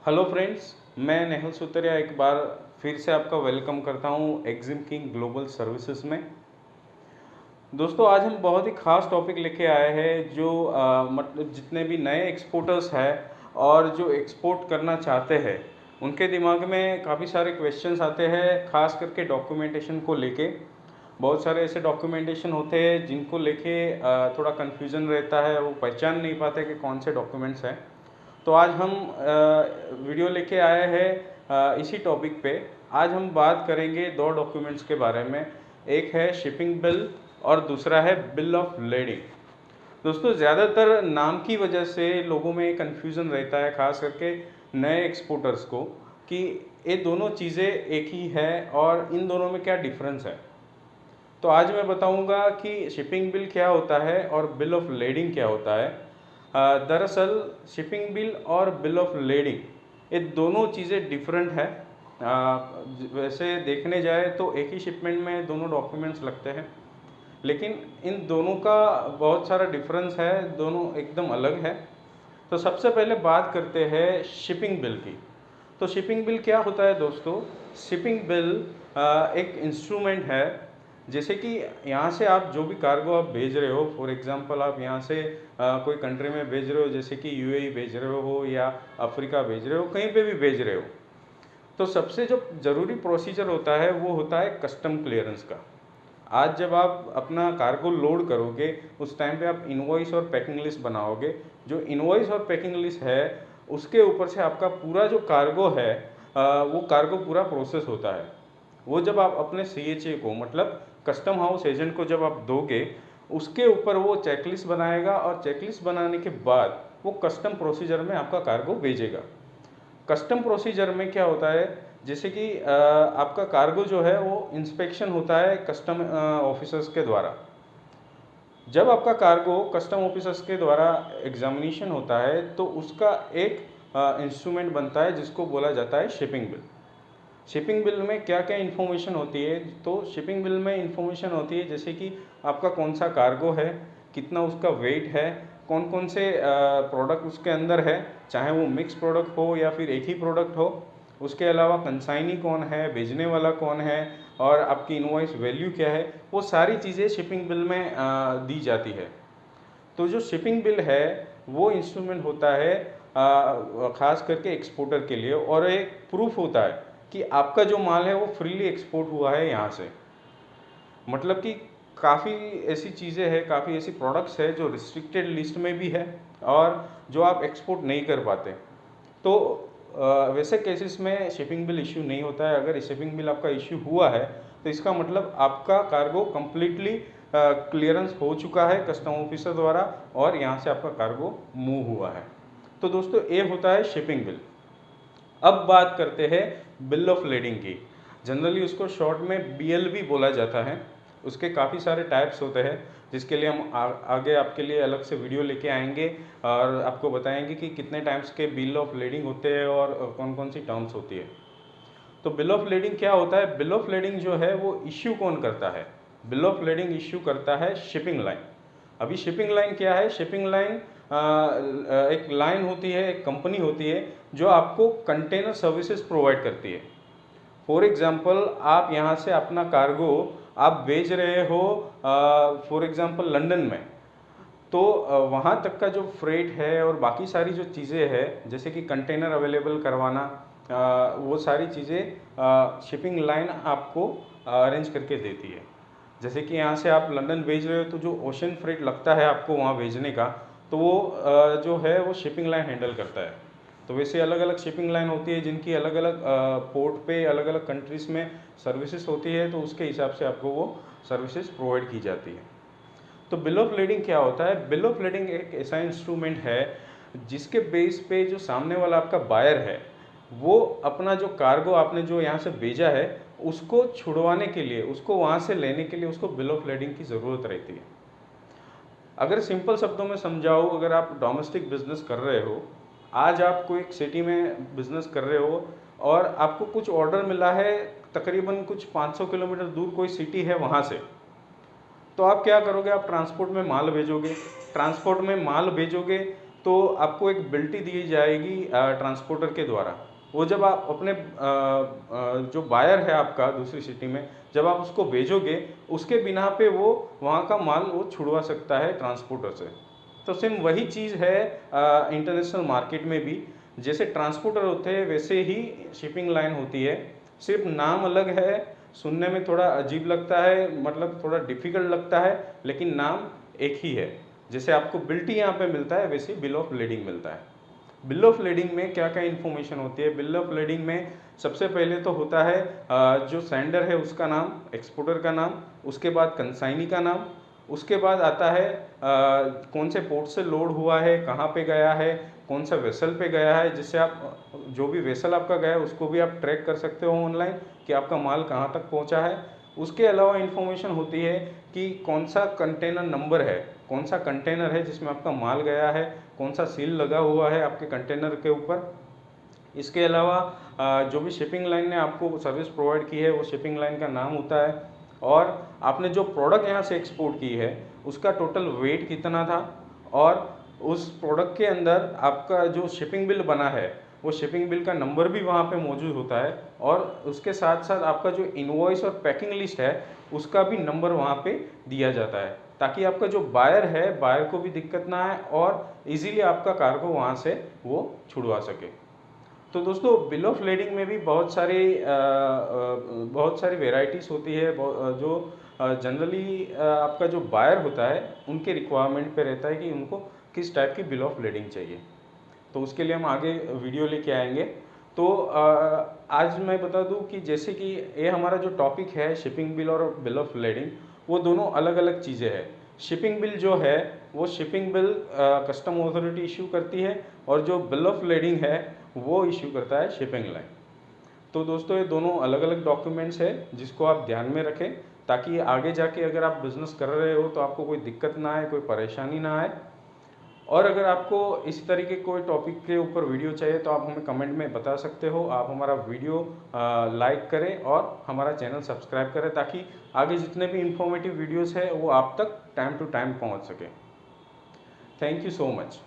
Hello friends, मैं नेहल सुतरिया एक बार फिर से आपका वेलकम करता हूं एक्जिम किंग ग्लोबल सर्विसेज में। दोस्तों, आज हम बहुत ही ख़ास टॉपिक लेके आए हैं जो मतलब जितने भी नए एक्सपोर्टर्स हैं और जो एक्सपोर्ट करना चाहते हैं उनके दिमाग में काफ़ी सारे क्वेश्चंस आते हैं, ख़ास करके डॉक्यूमेंटेशन को लेके। बहुत सारे ऐसे डॉक्यूमेंटेशन होते हैं जिनको लेके थोड़ा कन्फ्यूज़न रहता है, वो पहचान नहीं पाते कि कौन से डॉक्यूमेंट्स हैं। तो आज हम वीडियो लेके आए हैं इसी टॉपिक पे। आज हम बात करेंगे दो डॉक्यूमेंट्स के बारे में। एक है शिपिंग बिल और दूसरा है बिल ऑफ लेडिंग। दोस्तों, ज़्यादातर नाम की वजह से लोगों में कन्फ्यूज़न रहता है, ख़ास करके नए एक्सपोर्टर्स को, कि ये दोनों चीज़ें एक ही है और इन दोनों में क्या डिफरेंस है। तो आज मैं बताऊंगा कि शिपिंग बिल क्या होता है और बिल ऑफ लेडिंग क्या होता है। दरअसल शिपिंग बिल और बिल ऑफ लेडिंग ये दोनों चीज़ें डिफरेंट है। वैसे देखने जाए तो एक ही शिपमेंट में दोनों डॉक्यूमेंट्स लगते हैं, लेकिन इन दोनों का बहुत सारा डिफरेंस है, दोनों एकदम अलग है। तो सबसे पहले बात करते हैं शिपिंग बिल की। तो शिपिंग बिल क्या होता है दोस्तों? शिपिंग बिल एक इंस्ट्रूमेंट है। जैसे कि यहाँ से आप जो भी कार्गो आप भेज रहे हो, फॉर एग्जांपल आप यहाँ से कोई कंट्री में भेज रहे हो, जैसे कि यूएई भेज रहे हो या अफ्रीका भेज रहे हो, कहीं पे भी भेज रहे हो, तो सबसे जो ज़रूरी प्रोसीजर होता है वो होता है कस्टम क्लियरेंस का। आज जब आप अपना कार्गो लोड करोगे उस टाइम पे आप इनवॉइस और पैकिंग लिस्ट बनाओगे। जो इनवॉइस और पैकिंग लिस्ट है उसके ऊपर से आपका पूरा जो कार्गो है वो कार्गो पूरा प्रोसेस होता है। वो जब आप अपने सीएचए को, मतलब कस्टम हाउस एजेंट को जब आप दोगे, उसके ऊपर वो चेकलिस्ट बनाएगा और चेकलिस्ट बनाने के बाद वो कस्टम प्रोसीजर में आपका कार्गो भेजेगा। कस्टम प्रोसीजर में क्या होता है, जैसे कि आपका कार्गो जो है वो इंस्पेक्शन होता है कस्टम ऑफिसर्स के द्वारा। जब आपका कार्गो कस्टम ऑफिसर्स के द्वारा एग्जामिनेशन होता है तो उसका एक इंस्ट्रूमेंट बनता है जिसको बोला जाता है शिपिंग बिल। शिपिंग बिल में क्या क्या इन्फॉर्मेशन होती है? तो शिपिंग बिल में इन्फॉर्मेशन होती है जैसे कि आपका कौन सा कार्गो है, कितना उसका वेट है, कौन कौन से प्रोडक्ट उसके अंदर है, चाहे वो मिक्स प्रोडक्ट हो या फिर एक ही प्रोडक्ट हो। उसके अलावा कंसाइनी कौन है, भेजने वाला कौन है, और आपकी इनवॉइस वैल्यू क्या है, वो सारी चीज़ें शिपिंग बिल में दी जाती है। तो जो शिपिंग बिल है वो इंस्ट्रूमेंट होता है ख़ास करके एक्सपोर्टर के लिए, और एक प्रूफ होता है कि आपका जो माल है वो फ्रीली एक्सपोर्ट हुआ है यहाँ से। मतलब कि काफ़ी ऐसी चीज़ें हैं, काफ़ी ऐसी प्रोडक्ट्स है जो रिस्ट्रिक्टेड लिस्ट में भी है और जो आप एक्सपोर्ट नहीं कर पाते। तो वैसे केसेस में शिपिंग बिल इश्यू नहीं होता है। अगर शिपिंग बिल आपका इश्यू हुआ है तो इसका मतलब आपका कार्गो कम्प्लीटली क्लियरेंस हो चुका है कस्टम ऑफिसर द्वारा और यहाँ से आपका कार्गो मूव हुआ है। तो दोस्तों, ये होता है शिपिंग बिल। अब बात करते हैं बिल ऑफ लेडिंग की। जनरली उसको शॉर्ट में बीएलवी बोला जाता है। उसके काफ़ी सारे टाइप्स होते हैं जिसके लिए हम आगे आपके लिए अलग से वीडियो लेके आएंगे और आपको बताएंगे कि कितने टाइप्स के बिल ऑफ लेडिंग होते हैं और कौन कौन सी टर्म्स होती है। तो बिल ऑफ लेडिंग क्या होता है? बिल ऑफ लेडिंग जो है वो इश्यू कौन करता है? बिल ऑफ लेडिंग इश्यू करता है शिपिंग लाइन। अभी शिपिंग लाइन क्या है? शिपिंग लाइन एक लाइन होती है, एक कंपनी होती है जो आपको कंटेनर सर्विसेज प्रोवाइड करती है। फॉर एग्जांपल, आप यहाँ से अपना कार्गो आप भेज रहे हो फॉर एग्जांपल लंदन में, तो वहाँ तक का जो फ्रेट है और बाकी सारी जो चीज़ें हैं जैसे कि कंटेनर अवेलेबल करवाना, वो सारी चीज़ें शिपिंग लाइन आपको अरेंज करके देती है। जैसे कि यहाँ से आप लंदन भेज रहे हो तो जो ओशन फ्रेट लगता है आपको वहाँ भेजने का, तो वो जो है वो शिपिंग लाइन हैंडल करता है। तो वैसे अलग अलग शिपिंग लाइन होती है जिनकी अलग अलग पोर्ट पे अलग अलग कंट्रीज़ में सर्विसेज होती है, तो उसके हिसाब से आपको वो सर्विसेज प्रोवाइड की जाती है। तो बिल ऑफ लेडिंग क्या होता है? बिल ऑफ लेडिंग एक ऐसा इंस्ट्रूमेंट है जिसके बेस पे जो सामने वाला आपका बायर है वो अपना जो कार्गो आपने जो यहाँ से भेजा है उसको छुड़वाने के लिए, उसको वहाँ से लेने के लिए उसको बिल ऑफ लेडिंग की ज़रूरत रहती है। अगर सिंपल शब्दों में समझाऊँ, अगर आप डोमेस्टिक बिजनेस कर रहे हो, आज आप कोई एक सिटी में बिजनेस कर रहे हो और आपको कुछ ऑर्डर मिला है, तकरीबन कुछ 500 किलोमीटर दूर कोई सिटी है वहाँ से, तो आप क्या करोगे? आप ट्रांसपोर्ट में माल भेजोगे। ट्रांसपोर्ट में माल भेजोगे तो आपको एक बिल्टी दी जाएगी ट्रांसपोर्टर के द्वारा। वो जब आप अपने जो बायर है आपका दूसरी सिटी में, जब आप उसको भेजोगे, उसके बिना पे वो वहाँ का माल वो छुड़वा सकता है ट्रांसपोर्टर से। तो सेम वही चीज़ है इंटरनेशनल मार्केट में भी। जैसे ट्रांसपोर्टर होते हैं वैसे ही शिपिंग लाइन होती है, सिर्फ नाम अलग है, सुनने में थोड़ा अजीब लगता है, मतलब थोड़ा डिफिकल्ट लगता है, लेकिन नाम एक ही है। जैसे आपको बिल्टी यहाँ पे मिलता है, वैसे बिल ऑफ लेडिंग मिलता है। बिल ऑफ लेडिंग में क्या क्या इन्फॉर्मेशन होती है? बिल ऑफ लेडिंग में सबसे पहले तो होता है जो सेंडर है उसका नाम, एक्सपोर्टर का नाम, उसके बाद कंसाइनी का नाम, उसके बाद आता है कौन से पोर्ट से लोड हुआ है, कहाँ पे गया है, कौन सा वेसल पे गया है, जिससे आप जो भी वेसल आपका गया है उसको भी आप ट्रैक कर सकते हो ऑनलाइन कि आपका माल कहाँ तक पहुँचा है। उसके अलावा इन्फॉर्मेशन होती है कि कौन सा कंटेनर नंबर है, कौन सा कंटेनर है जिसमें आपका माल गया है, कौन सा सील लगा हुआ है आपके कंटेनर के ऊपर। इसके अलावा जो भी शिपिंग लाइन ने आपको सर्विस प्रोवाइड की है वो शिपिंग लाइन का नाम होता है, और आपने जो प्रोडक्ट यहाँ से एक्सपोर्ट की है उसका टोटल वेट कितना था, और उस प्रोडक्ट के अंदर आपका जो शिपिंग बिल बना है वो शिपिंग बिल का नंबर भी वहाँ पे मौजूद होता है, और उसके साथ साथ आपका जो इनवॉइस और पैकिंग लिस्ट है उसका भी नंबर वहाँ पे दिया जाता है, ताकि आपका जो बायर है, बायर को भी दिक्कत ना आए और इजीली आपका कार्गो वहाँ से वो छुड़वा सके। तो दोस्तों बिल ऑफ लेडिंग में भी बहुत सारी वेराइटीज़ होती है, जो जनरली आपका जो बायर होता है उनके रिक्वायरमेंट पे रहता है कि उनको किस टाइप की बिल ऑफ लेडिंग चाहिए। तो उसके लिए हम आगे वीडियो लेके आएंगे। तो आज मैं बता दूं कि जैसे कि ये हमारा जो टॉपिक है शिपिंग बिल और बिल ऑफ लेडिंग, वो दोनों अलग अलग चीज़ें हैं। शिपिंग बिल जो है वो shipping bill custom authority issue करती है, और जो बिल ऑफ लेडिंग है वो इशू करता है शिपिंग लाइन। तो दोस्तों ये दोनों अलग अलग डॉक्यूमेंट्स है जिसको आप ध्यान में रखें, ताकि आगे जाके अगर आप बिज़नेस कर रहे हो तो आपको कोई दिक्कत ना आए, कोई परेशानी ना आए। और अगर आपको इस तरीके कोई टॉपिक के ऊपर वीडियो चाहिए तो आप हमें कमेंट में बता सकते हो। आप हमारा वीडियो लाइक करें और हमारा चैनल सब्सक्राइब करें, ताकि आगे जितने भी इंफॉर्मेटिव वीडियोस है वो आप तक टाइम टू टाइम पहुंच सके। Thank you so much.